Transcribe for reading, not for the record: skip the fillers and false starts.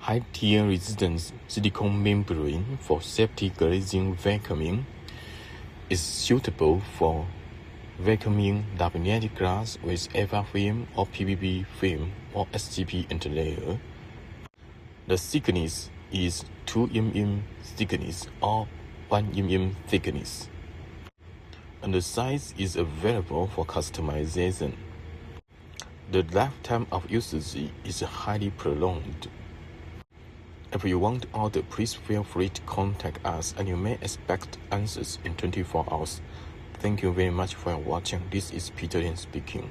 high tear resistance silicone membrane for safety glazing vacuuming is suitable for vacuuming laminated glass with EVA film or PVB film or SGP interlayer. The thickness is 2 mm thickness or 1 mm thickness, and the size is available for customization. The lifetime of usage is highly prolonged. If you want to order, please feel free to contact us, and you may expect answers in 24 hours. Thank you very much for watching. This is Peter Lin speaking.